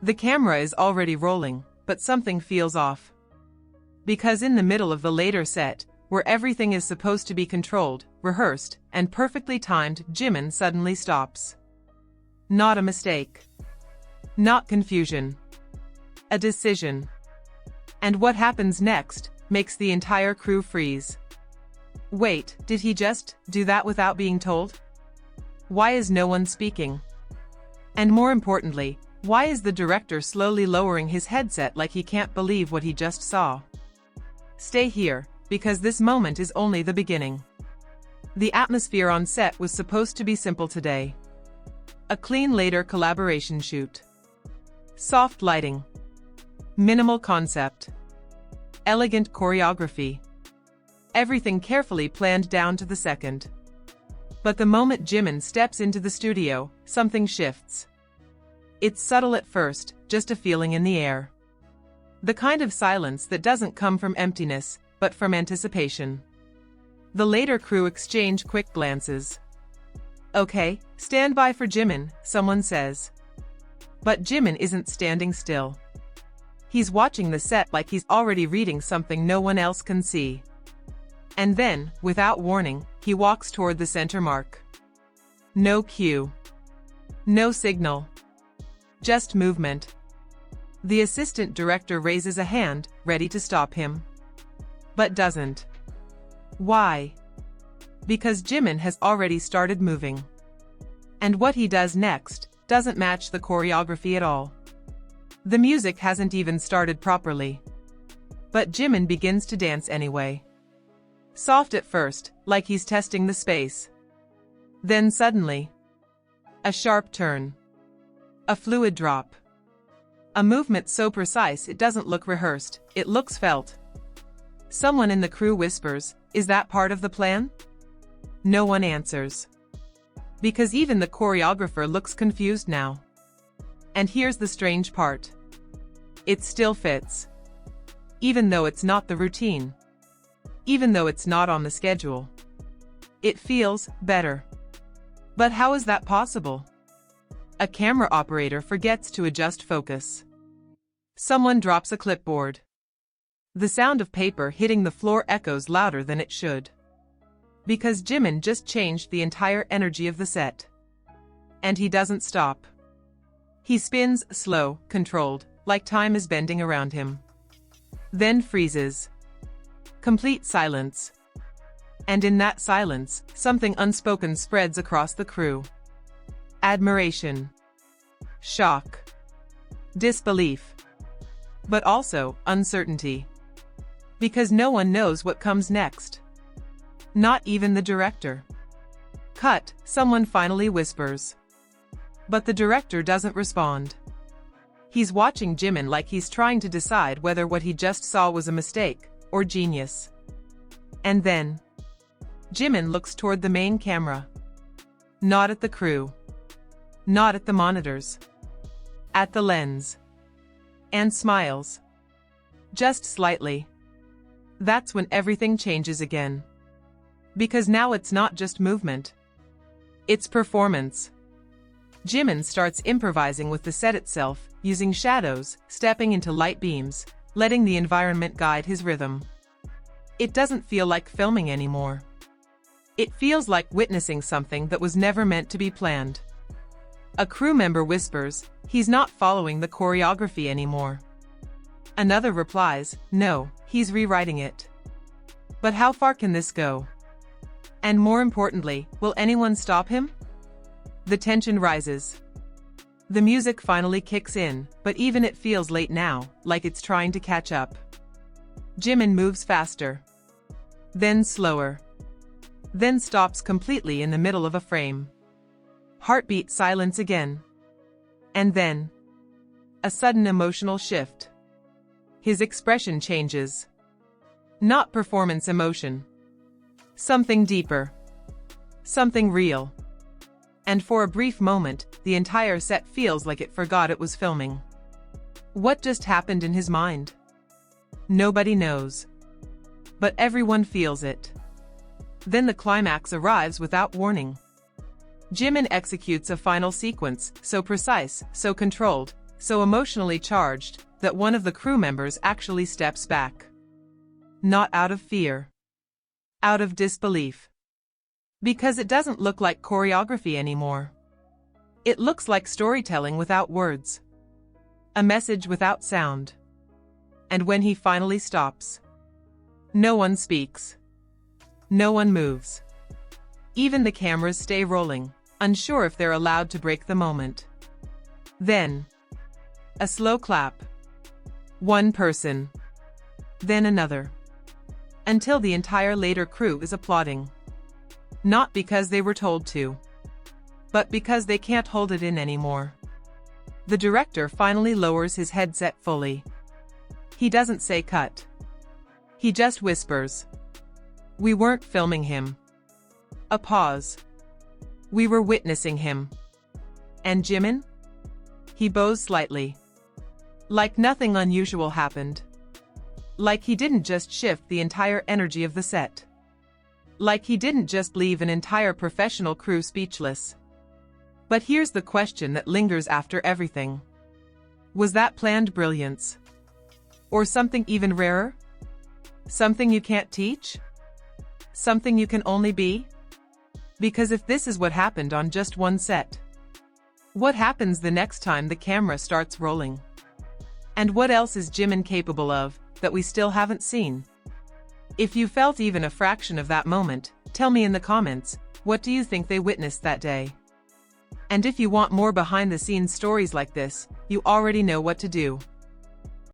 The camera is already rolling, but something feels off. Because in the middle of the LADOR set, where everything is supposed to be controlled, rehearsed, and perfectly timed, Jimin suddenly stops. Not a mistake. Not confusion. A decision. And what happens next makes the entire crew freeze. Wait, did he just do that without being told? Why is no one speaking? And more importantly, why is the director slowly lowering his headset like he can't believe what he just saw? Stay here, because this moment is only the beginning. The atmosphere on set was supposed to be simple today. A clean LADOR collaboration shoot. Soft lighting. Minimal concept. Elegant choreography. Everything carefully planned down to the second. But the moment Jimin steps into the studio, something shifts. It's subtle at first, just a feeling in the air. The kind of silence that doesn't come from emptiness, but from anticipation. The LADOR crew exchange quick glances. Okay, stand by for Jimin, someone says. But Jimin isn't standing still. He's watching the set like he's already reading something no one else can see. And then, without warning, he walks toward the center mark. No cue. No signal. Just movement. The assistant director raises a hand, ready to stop him. But doesn't. Why? Because Jimin has already started moving. And what he does next doesn't match the choreography at all. The music hasn't even started properly. But Jimin begins to dance anyway. Soft at first, like he's testing the space. Then suddenly, a sharp turn. A fluid drop. A movement so precise it doesn't look rehearsed, it looks felt. Someone in the crew whispers, "Is that part of the plan?" No one answers. Because even the choreographer looks confused now. And here's the strange part. It still fits. Even though it's not the routine. Even though it's not on the schedule. It feels better. But how is that possible? A camera operator forgets to adjust focus. Someone drops a clipboard. The sound of paper hitting the floor echoes louder than it should. Because Jimin just changed the entire energy of the set. And he doesn't stop. He spins, slow, controlled, like time is bending around him. Then freezes. Complete silence. And in that silence, something unspoken spreads across the crew. Admiration. Shock. Disbelief. But also, uncertainty. Because no one knows what comes next. Not even the director. Cut, someone finally whispers. But the director doesn't respond. He's watching Jimin like he's trying to decide whether what he just saw was a mistake, or genius. And then, Jimin looks toward the main camera. Not at the crew. Not at the monitors. At the lens. And smiles. Just slightly. That's when everything changes again. Because now it's not just movement. It's performance. Jimin starts improvising with the set itself, using shadows, stepping into light beams, letting the environment guide his rhythm. It doesn't feel like filming anymore. It feels like witnessing something that was never meant to be planned. A crew member whispers, "He's not following the choreography anymore." Another replies, "No, he's rewriting it." But how far can this go? And more importantly, will anyone stop him? The tension rises. The music finally kicks in, but even it feels late now, like it's trying to catch up. Jimin moves faster. Then slower. Then stops completely in the middle of a frame. Heartbeat silence again. And then, a sudden emotional shift. His expression changes. Not performance emotion. Something deeper. Something real. And for a brief moment, the entire set feels like it forgot it was filming. What just happened in his mind? Nobody knows. But everyone feels it. Then the climax arrives without warning. Jimin executes a final sequence, so precise, so controlled, so emotionally charged that one of the crew members actually steps back. Not out of fear. Out of disbelief. Because it doesn't look like choreography anymore. It looks like storytelling without words. A message without sound. And when he finally stops, no one speaks. No one moves. Even the cameras stay rolling, unsure if they're allowed to break the moment. Then, a slow clap. One person. Then another. Until the entire LADOR crew is applauding. Not because they were told to, but because they can't hold it in anymore. The director finally lowers his headset fully. He doesn't say cut. He just whispers. We weren't filming him. A pause. We were witnessing him. And Jimin? He bows slightly. Like nothing unusual happened. Like he didn't just shift the entire energy of the set. Like he didn't just leave an entire professional crew speechless. But here's the question that lingers after everything. Was that planned brilliance? Or something even rarer? Something you can't teach? Something you can only be? Because if this is what happened on just one set, what happens the next time the camera starts rolling? And what else is Jimin capable of that we still haven't seen? If you felt even a fraction of that moment, tell me in the comments, what do you think they witnessed that day? And if you want more behind-the-scenes stories like this, you already know what to do.